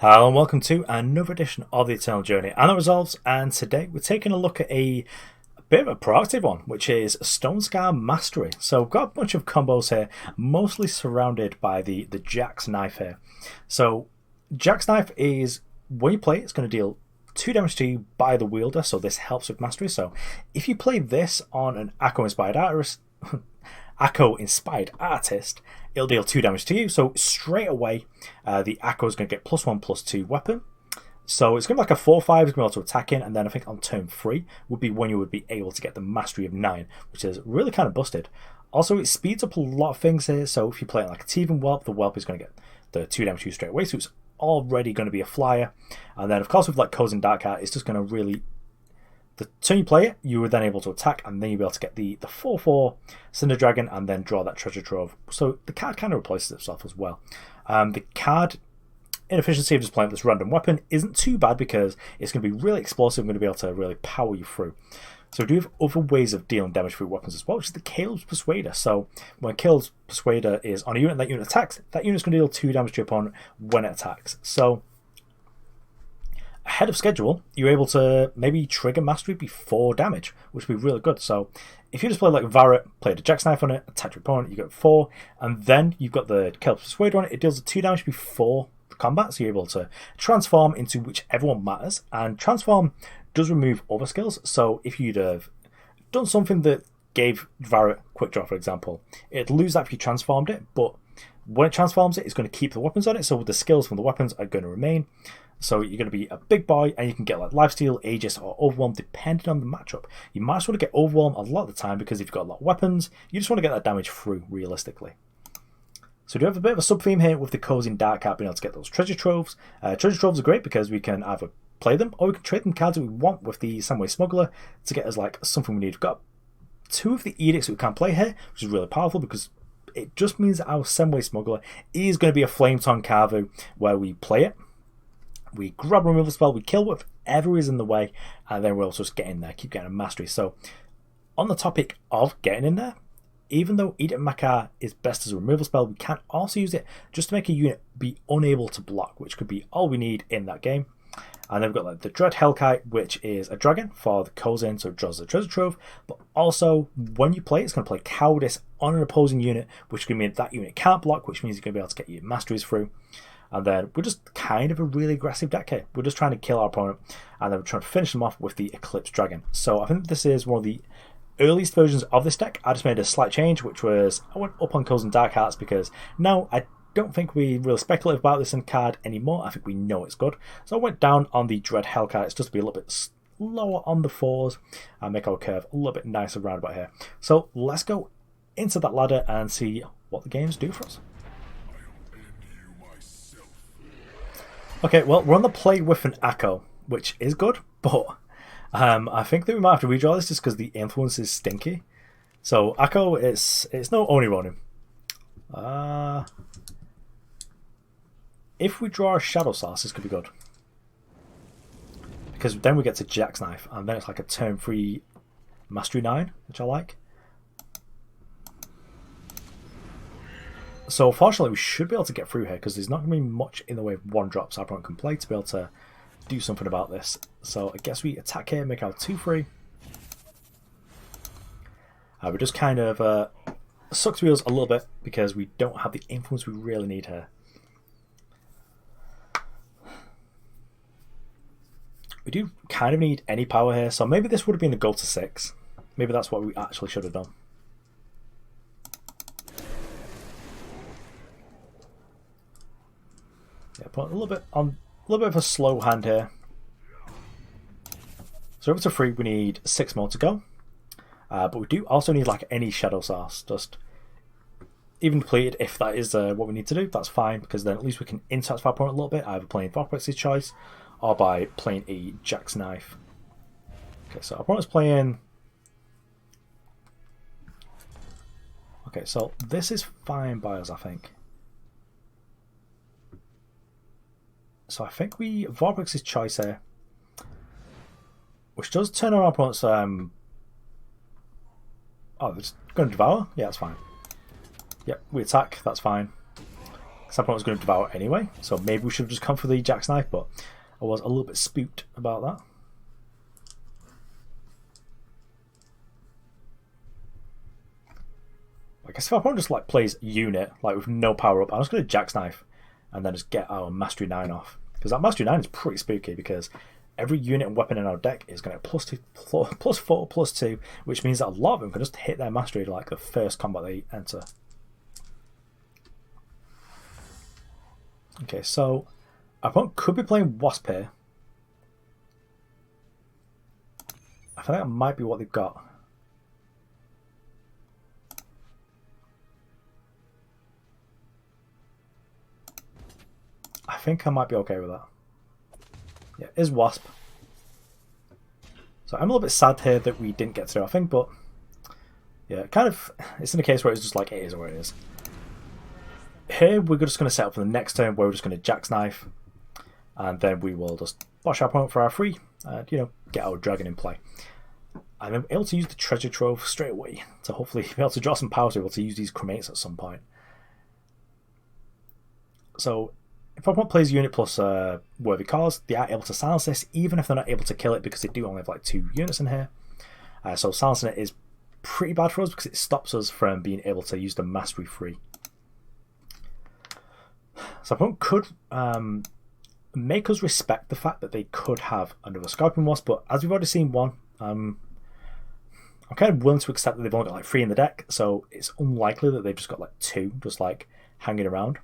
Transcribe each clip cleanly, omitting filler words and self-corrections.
Hello and welcome to another edition of the Eternal Journey and the Resolves, and today we're taking a look at a bit of a proactive one, which is Stonescar Mastery. So we've got a bunch of combos here, mostly surrounded by the Jack's Knife here. So Jack's Knife is, when you play it, it's going to deal 2 damage to you by the wielder, so this helps with mastery. So if you play this on an Akko-inspired artist, it'll deal 2 damage to you. So straight away, the Akko is going to get +1/+2 weapon. So it's going to be like a 4/5 is going to be able to attack in, and then I think on turn 3 would be when you would be able to get the mastery of 9, which is really kind of busted. Also, it speeds up a lot of things here. So if you play it like a Teven Whelp, the Whelp is going to get the 2 damage to you straight away. So it's already going to be a flyer. And then of course with like Cozin Darkheart, it's just going to really, the turn you play it, you were then able to attack, and then you'll be able to get the 4/4 Cinder Dragon and then draw that treasure trove. So the card kind of replaces itself as well. The card inefficiency of just playing this random weapon isn't too bad because it's going to be really explosive and going to be able to really power you through. So we do have other ways of dealing damage through weapons as well, which is the Kaleb's Persuader. So when Kaleb's Persuader is on a unit, that unit attacks, that unit's going to deal 2 damage to your opponent when it attacks. So ahead of schedule, you're able to maybe trigger mastery before damage, which would be really good. So if you just play like Varret, play the Jack's Knife on it, attack your opponent, you get 4, and then you've got the Kaleb's Persuader on it, it deals 2 damage before the combat, so you're able to transform into whichever one matters, and transform does remove other skills. So if you'd have done something that gave Varret quick draw, for example, it'd lose that if you transformed it, but when it transforms it, it's going to keep the weapons on it, so the skills from the weapons are going to remain. So you're going to be a big boy, and you can get like Lifesteal, Aegis, or Overwhelm depending on the matchup. You might just want to get Overwhelm a lot of the time because if you've got a lot of weapons, you just want to get that damage through realistically. So we do have a bit of a sub-theme here with the Cozin Darkheart being able to get those treasure troves. Treasure troves are great because we can either play them or we can trade them cards that we want with the Smuggler to get us like something we need. We've got 2 of the Edicts that we can't play here, which is really powerful because it just means that our Smuggler is going to be a Flametongue Carvu where we play it. We grab a removal spell, we kill whatever is in the way, and then we'll also just get in there, keep getting a mastery. So, on the topic of getting in there, even though Edict Makkar is best as a removal spell, we can also use it just to make a unit be unable to block, which could be all we need in that game. And then we've got like the Dread Hellkite, which is a dragon for the Cozin, so it draws the treasure trove. But also, when you play, it's going to play Cowardice on an opposing unit, which can mean that unit can't block, which means you're going to be able to get your masteries through. And then we're just kind of a really aggressive deck here. We're just trying to kill our opponent, and then we're trying to finish them off with the Eclipse Dragon. So I think this is one of the earliest versions of this deck. I just made a slight change, which was I went up on Cozin Darkhearts because now I don't think we really speculate about this in card anymore. I think we know it's good. So I went down on the Dread Hellkites just to be a little bit lower on the 4s and make our curve a little bit nicer around about here. So let's go into that ladder and see what the games do for us. Okay, well, we're on the play with an Akko, which is good, but I think that we might have to redraw this just because the influence is stinky. So Akko, it's no Oni Ronin. If we draw a Shadow Source, this could be good. Because then we get to Jack's Knife, and then it's like a turn 3 Mastery 9, which I like. So fortunately we should be able to get through here because there's not going to be much in the way of 1-drops our opponent can play to be able to do something about this. So I guess we attack here, make our 2/3. We just kind of suck to wheels a little bit because we don't have the influence we really need here. We do kind of need any power here, so maybe this would have been the go to 6. Maybe that's what we actually should have done. Yeah, put a little bit of a slow hand here. So over to 3, we need 6 more to go. But we do also need like any Shadow Source, just even depleted if that is what we need to do. That's fine because then at least we can interact with our opponent a little bit, either playing Voprex's choice or by playing a Jack's Knife. Okay, so our opponent's playing. Okay, so this is fine by us, I think. So I think we Voprex's choice here, which does turn on our opponent's. Oh, they're just going to devour. Yeah, that's fine. Yep, we attack. That's fine. Because I was going to devour anyway, so maybe we should have just come for the Jackknife, but I was a little bit spooked about that. I guess if our opponent just like plays unit, like with no power up, I'm just going to Jackknife and then just get our Mastery 9 off. Because that Mastery 9 is pretty spooky, because every unit and weapon in our deck is going to +2, +4, +2, which means that a lot of them can just hit their Mastery like the first combat they enter. Okay, so our opponent could be playing Wasp here. I think that might be what they've got. I think I might be okay with that. Yeah, it is Wasp. So I'm a little bit sad here that we didn't get through, I think, but yeah, kind of, it's in a case where it's just like, it is what it is. Here, we're just going to set up for the next turn where we're just going to Jackknife, and then we will just bosh our opponent for our free, and, you know, get our dragon in play. And then we're able to use the treasure trove straight away to hopefully be able to draw some power to be able to use these cremates at some point. So, if our opponent plays unit plus worthy cause, they are able to silence this, even if they're not able to kill it, because they do only have like 2 units in here. So silencing it is pretty bad for us because it stops us from being able to use the mastery free. So our opponent could make us respect the fact that they could have another Scorpion Wasp, but as we've already seen one, I'm kind of willing to accept that they've only got like 3 in the deck, so it's unlikely that they've just got like 2 just like hanging around.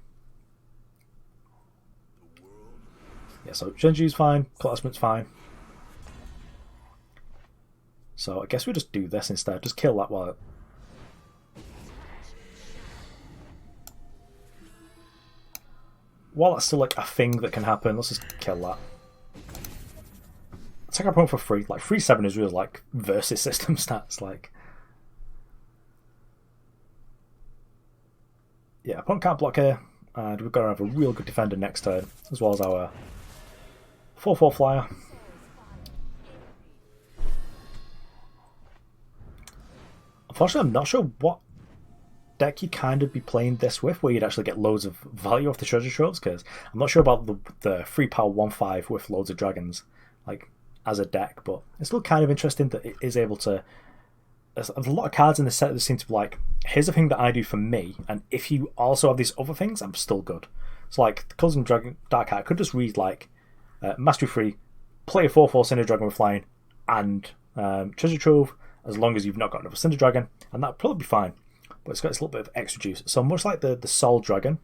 Yeah, so Genji's fine, Classmate's fine. So I guess we just do this instead. Just kill that while... While that's still like a thing that can happen, let's just kill that. Take our opponent for free. Like 3/7 is really like versus system stats. Like, yeah, opponent can't block here, and we've got to have a real good defender next turn, as well as our 4/4 flyer. Unfortunately, I'm not sure what deck you'd kind of be playing this with, where you'd actually get loads of value off the treasure troves, because I'm not sure about the 3 power 1/5 with loads of dragons, like, as a deck, but it's still kind of interesting that it is able to... There's a lot of cards in the set that seem to be like, here's the thing that I do for me, and if you also have these other things, I'm still good. So like, the Cozin Darkheart could just read like, Mastery free, play a 4/4 Cinder Dragon with flying, and treasure trove, as long as you've not got another Cinder Dragon, and that'd probably be fine. But it's got this little bit of extra juice. So much like the Soul Dragon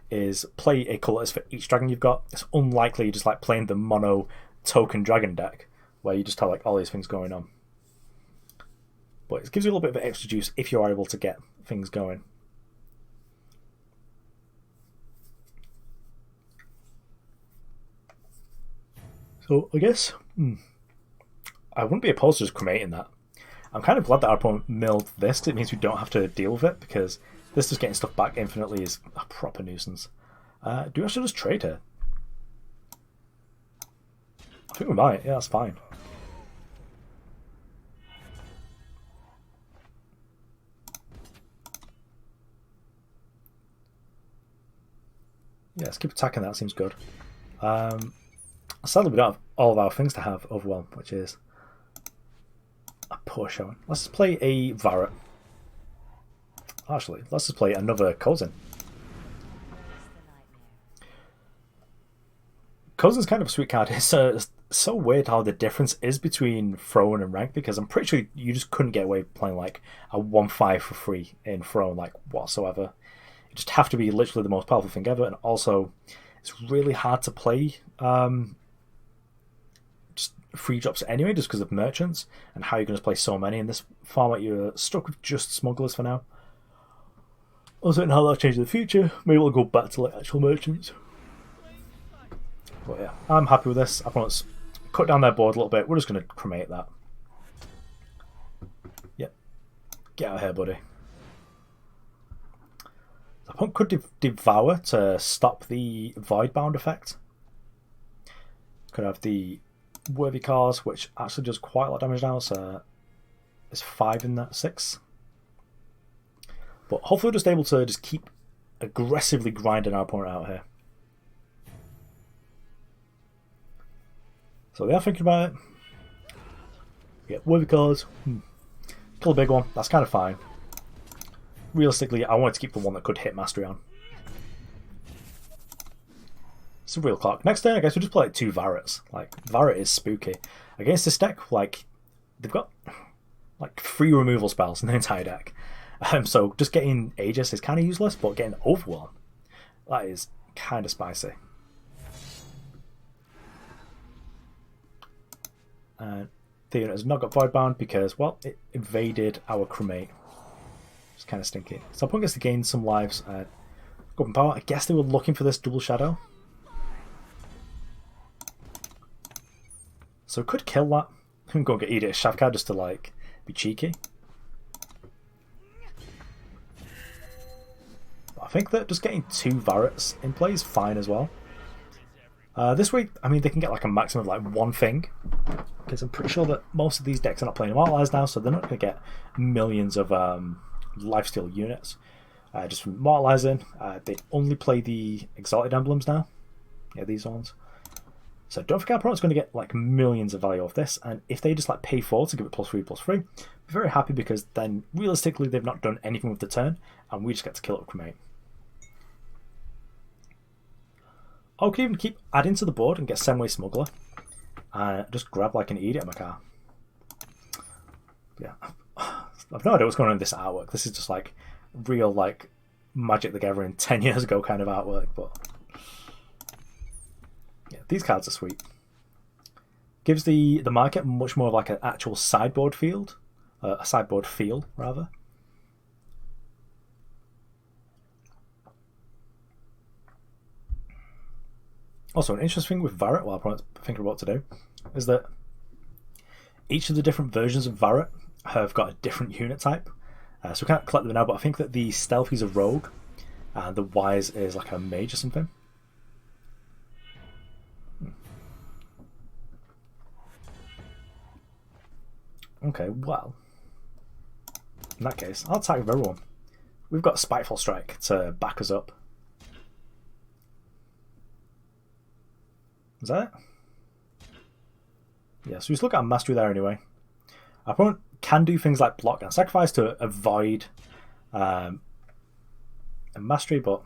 is play a colours for each dragon you've got, it's unlikely you're just like playing the mono token dragon deck, where you just have like all these things going on. But it gives you a little bit of extra juice if you are able to get things going. So I guess I wouldn't be opposed to just cremating that. I'm kind of glad that our opponent milled this, because it means we don't have to deal with it, because this just getting stuff back infinitely is a proper nuisance. Do we actually just trade here? I think we might, yeah, that's fine. Yeah, let's keep attacking, that seems good. Sadly we don't have all of our things to have overwhelm, which is a poor showing. Let's just play a Varret. Actually, let's just play another Cozin. Cozin's kind of a sweet card. It's so weird how the difference is between Throne and Rank, because I'm pretty sure you just couldn't get away playing like a 1/5 for free in Throne, like whatsoever. You just have to be literally the most powerful thing ever, and also it's really hard to play just free drops anyway, just because of merchants and how you're going to play so many in this format. You're stuck with just smugglers for now. Also, and how that'll change in the future. Maybe we'll go back to like actual merchants. But yeah, I'm happy with this. I want to cut down their board a little bit. We're just going to cremate that. Yep. Get out of here, buddy. The opponent could devour to stop the Voidbound effect. Could have the Worthy Cause, which actually does quite a lot of damage now, so it's 5 in that, 6. But hopefully we're just able to just keep aggressively grinding our opponent out here. So they are thinking about it. Yeah, worthy cards. Kill a big one. That's kind of fine. Realistically, I wanted to keep the one that could hit mastery on. It's a real clock. Next turn, I guess we'll just play like 2 Varrets. Like, Varret is spooky. Against this deck, like, they've got like 3 removal spells in the entire deck. So just getting Aegis is kind of useless, but getting Overwhelm, that is kind of spicy. And the unit has not got Voidbound because, well, it invaded our Cremate. It's kind of stinky. So our opponent gets to gain some lives. Go up in power. I guess they were looking for this double shadow. So could kill that. I'm going to get Edict Shavka just to like be cheeky. But I think that just getting 2 Varrets in play is fine as well. This way, I mean, they can get like a maximum of like 1 thing. Because I'm pretty sure that most of these decks are not playing Immortalized now, so they're not going to get millions of lifesteal units. Just from Immortalizing, they only play the Exalted Emblems now. Yeah, these ones. So don't forget our opponent's going to get like millions of value off this, and if they just like pay 4 to give it +3/+3, be very happy because then realistically they've not done anything with the turn, and we just get to kill it with Cremate. I could even keep adding to the board and get Senway Smuggler, and just grab like an Edict Makkar. Yeah, I've no idea what's going on in this artwork. This is just like real like Magic the Gathering 10 years ago kind of artwork, but. Yeah, these cards are sweet. Gives the market much more of like an actual sideboard field, a sideboard feel rather. Also, an interesting thing with Varret, what I'm thinking about what to do, is that each of the different versions of Varret have got a different unit type. So we can't collect them now, but I think that the Stealthy is a rogue, and the Wise is like a mage or something. Okay, well, in that case, I'll attack with everyone. We've got Spiteful Strike to back us up. Is that it? Yeah, so just look at our mastery there anyway. Our opponent can do things like block and sacrifice to avoid a mastery, but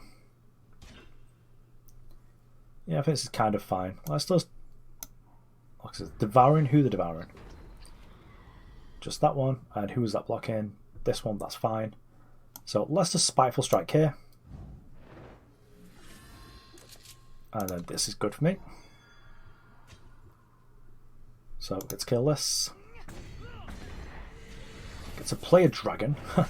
yeah, I think this is kind of fine. Let's just devouring. Who the devouring? Just that one, and who is that blocking? This one, that's fine. So let's just Spiteful Strike here. And then this is good for me. So let's kill this. Get to play a dragon. I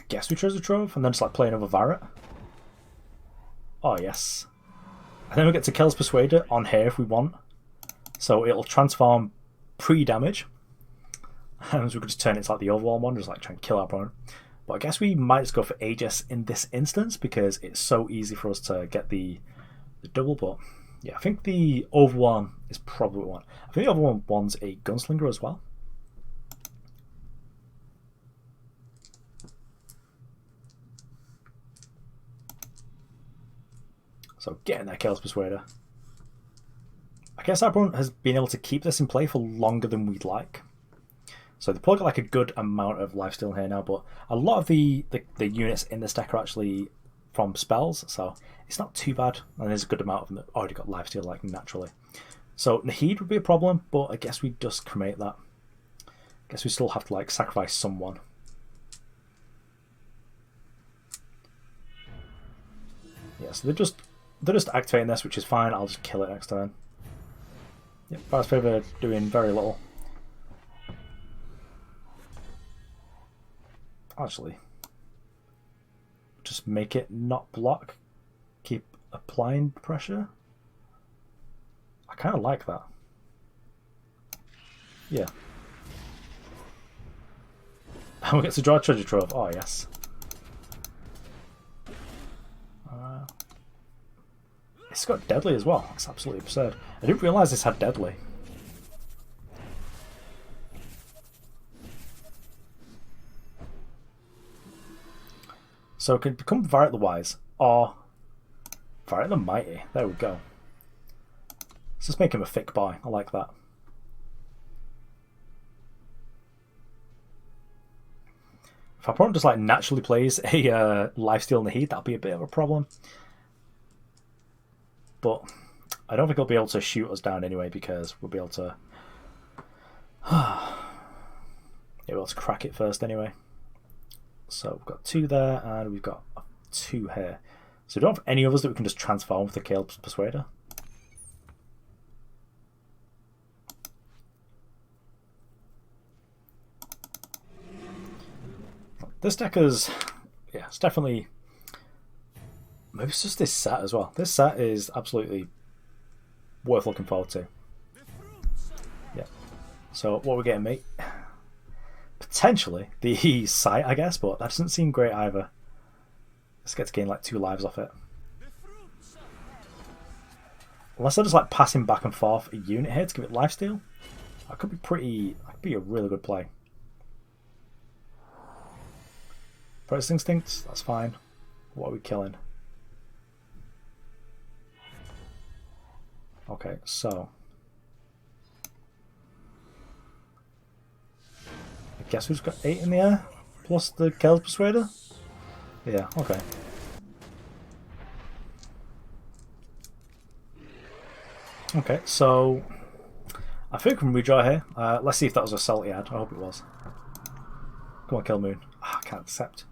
guess we Treasure Trove and then just like play another Varret. Oh yes. And then we get to kill his Persuader on here if we want. So it'll transform pre-damage. And so we could just turn it into like the overall one, just like try and kill our opponent. But I guess we might just go for Aegis in this instance because it's so easy for us to get the double. But yeah, I think the overall is probably one. I think the overall one's a Gunslinger as well. So getting that kills Persuader. I guess our opponent has been able to keep this in play for longer than we'd like. So they've probably got like a good amount of lifesteal here now, but a lot of the units in this deck are actually from spells, so it's not too bad, and there's a good amount of them that already got lifesteal like naturally. So Nahid would be a problem, but I guess we just cremate that. I guess we still have to like sacrifice someone. Yeah, so they're just activating this, which is fine. I'll just kill it next turn. Yep, Vara's Favor doing very little. Actually, just make it not block. Keep applying pressure. I kind of like that. Yeah. And we get to draw a Treasure Trove. Oh, yes. It's got Deadly as well. That's absolutely absurd. I didn't realise this had Deadly. So it could become Varret the Wise or Varret the Mighty. There we go. Let's just make him a thick boy. I like that. If our opponent just like naturally plays a lifesteal in the heat, that'll be a bit of a problem. But I don't think he'll be able to shoot us down anyway because we'll be able to. Yeah, we'll have to crack it first anyway. So we've got 2 there, and we've got 2 here. So we don't have any others that we can just transform with the Kaleb's Persuader. This deck is, yeah, it's definitely. Maybe it's just this set as well. This set is absolutely worth looking forward to. Yeah. So what we're getting, mate? Potentially the sight, I guess, but that doesn't seem great either. Let's get to gain like 2 lives off it. Unless I just like passing back and forth a unit here to give it lifesteal, that could be pretty. That could be a really good play. Protest Instinct, that's fine. What are we killing? Okay, so I guess we've got 8 in the air plus the Kaleb's Persuader. Yeah, okay. Okay, so I think we can redraw here. Let's see if that was a salty ad. I hope it was. Come on, Kill Moon. Oh, I can't accept.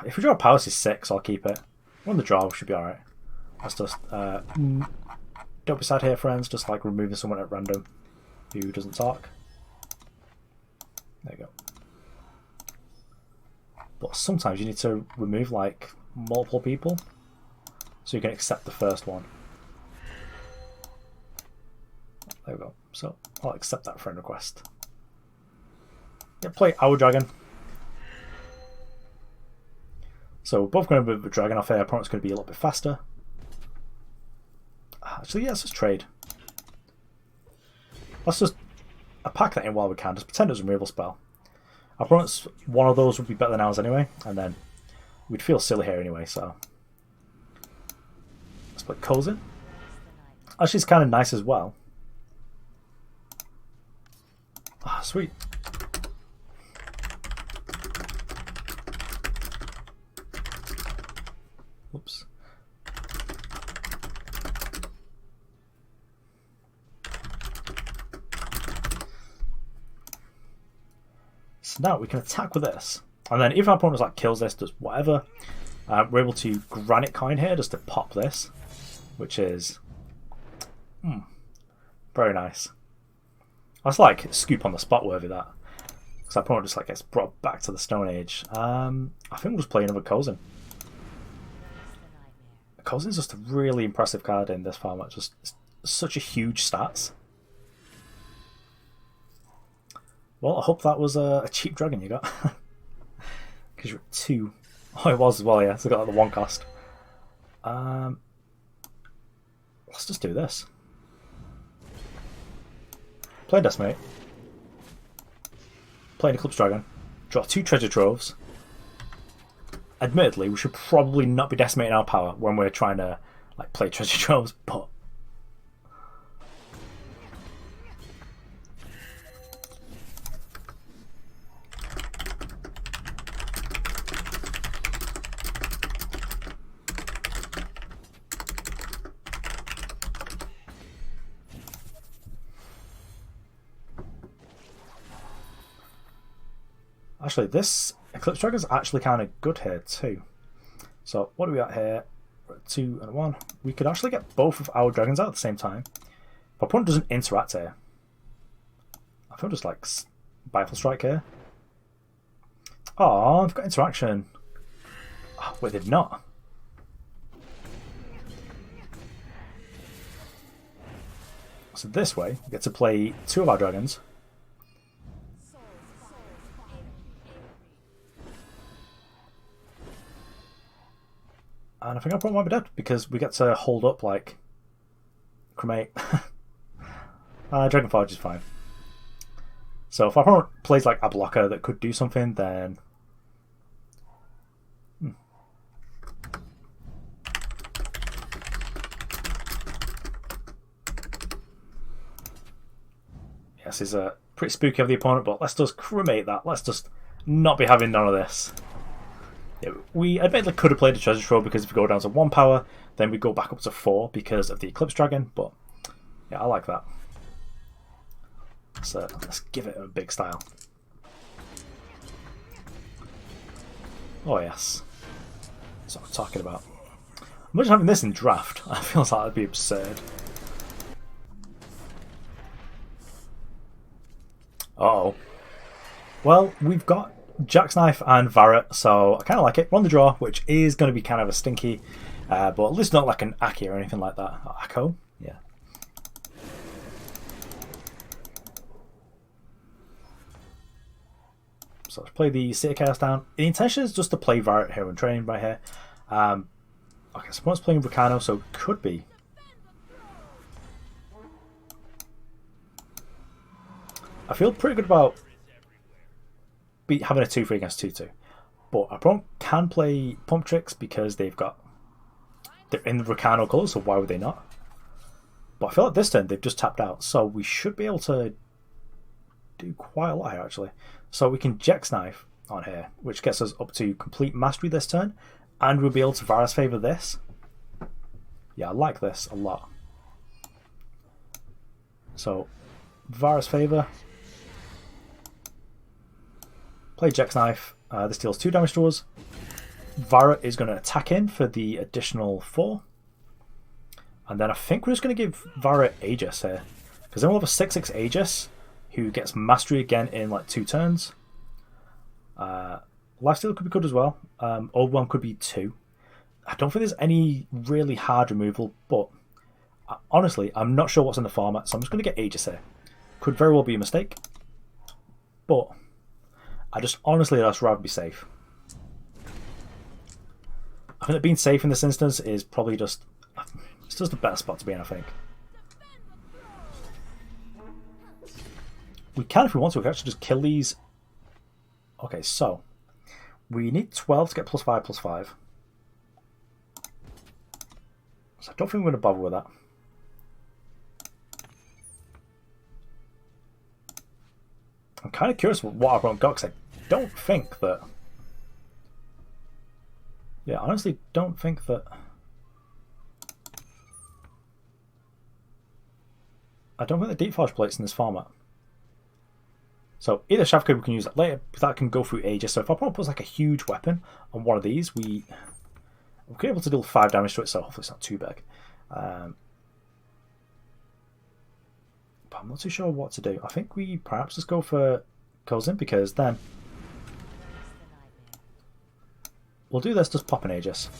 If we draw a Power 6, I'll keep it. On the draw, we should be alright. That's just don't be sad here, friends. Just like removing someone at random who doesn't talk. There you go. But sometimes you need to remove like multiple people so you can accept the first one. There we go. So I'll accept that friend request. Yeah, play our dragon. So we're both going to move the dragon off here. Our opponent's going to be a little bit faster. Actually, yeah, let's just trade. Let's just pack that in while we can. Just pretend it was a removal spell. Our opponent's one of those would be better than ours anyway, and then we'd feel silly here anyway, so. Let's play Cozin. Actually, it's kind of nice as well. Ah, sweet. Whoops. So now we can attack with this, and then if our opponent like kills this, does whatever, we're able to Granite coin here just to pop this, which is very nice. That's like scoop on the spot worthy that, because our opponent just like gets brought back to the Stone Age. I think we'll just play another Cozin. Cozin's just a really impressive card in this format. Just such a huge stats. Well, I hope that was a cheap dragon you got. Because you're at 2. Oh, it was as well, yeah. So I got like the 1 cost. Let's just do this. Play Decimate. Play an Eclipse Dragon. Draw 2 treasure troves. Admittedly, we should probably not be decimating our power when we're trying to like play treasure troves, but actually this Eclipse Dragon is actually kind of good here too. So what do we got here? We're at 2 and 1. We could actually get both of our dragons out at the same time. If our opponent doesn't interact here, I feel just like Spiteful Strike here. Oh, I've got interaction. Oh, wait, they've not. So this way, we get to play 2 of our dragons. And I think our opponent might be dead because we get to hold up like Cremate. Dragon Forge is fine. So if our opponent plays like a blocker that could do something, then guess is pretty spooky of the opponent, but let's just cremate that. Let's just not be having none of this. Yeah, we admittedly could have played a treasure trove because if we go down to 1 power, then we go back up to 4 because of the Eclipse Dragon, but yeah, I like that. So let's give it a big style. Oh yes. That's what I'm talking about. Imagine having this in draft. I feel like that'd be absurd. Uh-oh. Well, we've got Jack's Knife and Varret, so I kind of like it. We're on the draw, which is going to be kind of a stinky, but at least not like an Akko or anything like that. Akko? Yeah. So let's play the City Chaos down. The intention is just to play Varret here and training right here. Okay, so one's playing Volcano, so it could be. I feel pretty good about having a 2-3 against 2-2. But our opponent can play Pump Tricks because they're in the Volcano colours, so why would they not? But I feel like this turn they've just tapped out, so we should be able to do quite a lot here actually. So we can Jack's Knife on here, which gets us up to complete mastery this turn, and we'll be able to Vara's Favour this. Yeah, I like this a lot. So Vara's Favour. Play Jack's Knife. This deals 2 damage to us. Vara is going to attack in for the additional 4. And then I think we're just going to give Vara Aegis here. Because then we'll have a 6/6 Aegis who gets mastery again in like 2 turns. Lifesteal could be good as well. Old One could be 2. I don't think there's any really hard removal, but honestly, I'm not sure what's in the format, so I'm just going to get Aegis here. Could very well be a mistake, but I'd just rather be safe. I think that being safe in this instance is probably it's just a better spot to be in, I think. We can, if we want to, we can actually just kill these. Okay, so we need 12 to get +5/+5. So I don't think we're going to bother with that. I'm kind of curious what our opponent got, because I don't think that... Yeah, I honestly don't think that... I don't think the Deep Forge Plate's in this format. So either Shavka, we can use that later, but that can go through Aegis. So if our opponent puts like a huge weapon on one of these, we're able to deal 5 damage to it, so hopefully it's not too big. But I'm not too sure what to do. I think we perhaps just go for Cozin, because then we'll do this, just pop an Aegis.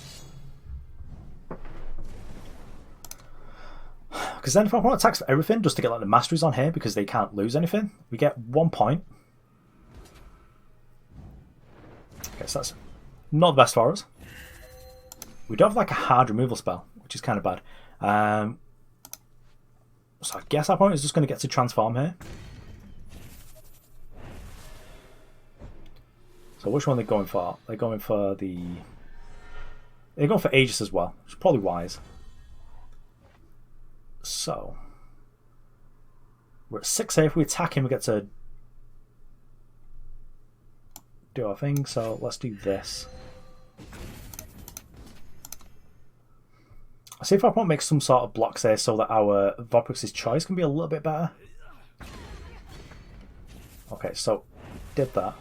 Because then if our opponent attacks for everything, just to get like the masteries on here, because they can't lose anything, we get 1 point. Okay, so that's not the best for us. We don't have like a hard removal spell, which is kind of bad. So I guess our opponent is just going to get to transform here. So which one are they going for? They're going for the... They're going for Aegis as well, which is probably wise. So we're at 6 here. If we attack him, we get to do our thing. So let's do this. I'll see if our opponent makes some sort of blocks here so that our Voprex's choice can be a little bit better. Okay, so did that.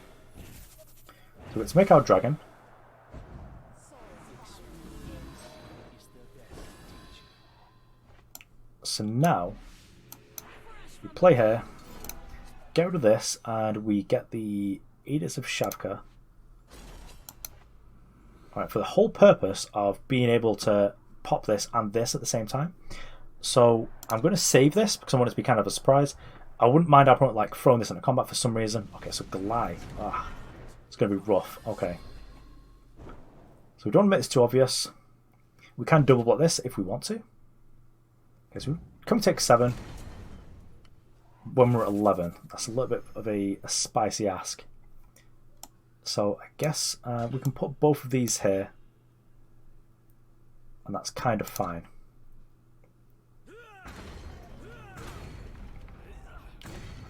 So let's make our dragon. So now we play here, get rid of this, and we get the Edict of Shavka. Alright, for the whole purpose of being able to pop this and this at the same time. So I'm going to save this because I want it to be kind of a surprise. I wouldn't mind our opponent like throwing this into combat for some reason. Okay, so Goliath. It's going to be rough. Okay. So we don't want to make this too obvious. We can double block this if we want to. Okay, so we come take 7 when we're at 11. That's a little bit of a spicy ask. So I guess we can put both of these here. And that's kind of fine.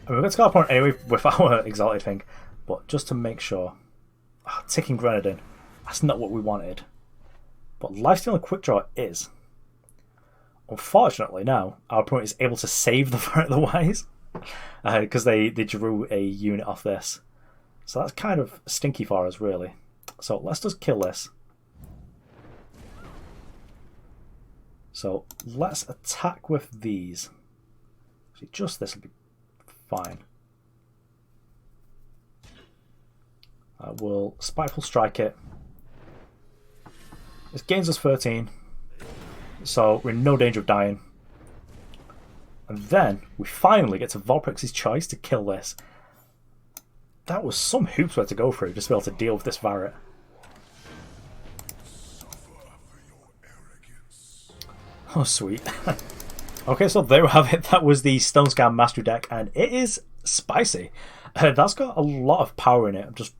I mean, we're going to scar point anyway with our Exalted thing, but just to make sure. Oh, ticking Granite in. That's not what we wanted. But Lifesteal and Quick Draw is. Unfortunately, now our opponent is able to save the Varret otherwise because they drew a unit off this. So that's kind of stinky for us, really. So let's just kill this. So let's attack with these. Actually, just this will be fine. We'll Spiteful Strike it. This gains us 13. So we're in no danger of dying. And then we finally get to Voprex's choice to kill this. That was some hoops we had to go through just to be able to deal with this Varret. Oh, sweet. Okay, so there we have it. That was the Stonescar Mastery deck, and it is spicy. That's got a lot of power in it. I've just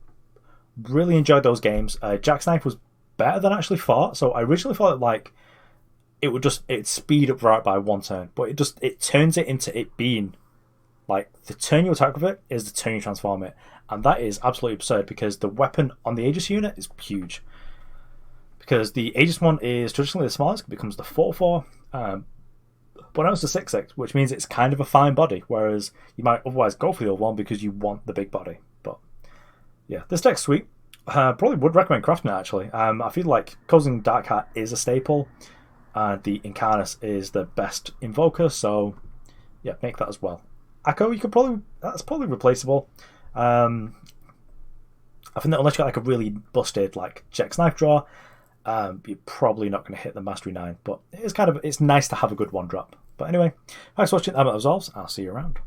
really enjoyed those games. Jacksnipe was better than I actually thought. So I originally thought like it'd speed up Varret by 1 turn, but it turns it into it being like the turn you attack with it is the turn you transform it, and that is absolutely absurd because the weapon on the Aegis unit is huge. Because the Aegis one is traditionally the smallest, it becomes the 4/4, but now it's the 6/6, which means it's kind of a fine body, whereas you might otherwise go for the old one because you want the big body. But yeah, this deck's sweet. Probably would recommend crafting it actually. I feel like Cozin Darkheart is a staple, and the Incarnus is the best invoker, so yeah, make that as well. Akko, that's probably replaceable. I think that unless you got like a really busted like Jex Knife draw, you're probably not going to hit the Mastery 9, but it's nice to have a good 1-drop. But anyway, thanks for watching. I'm Absolves. I'll see you around.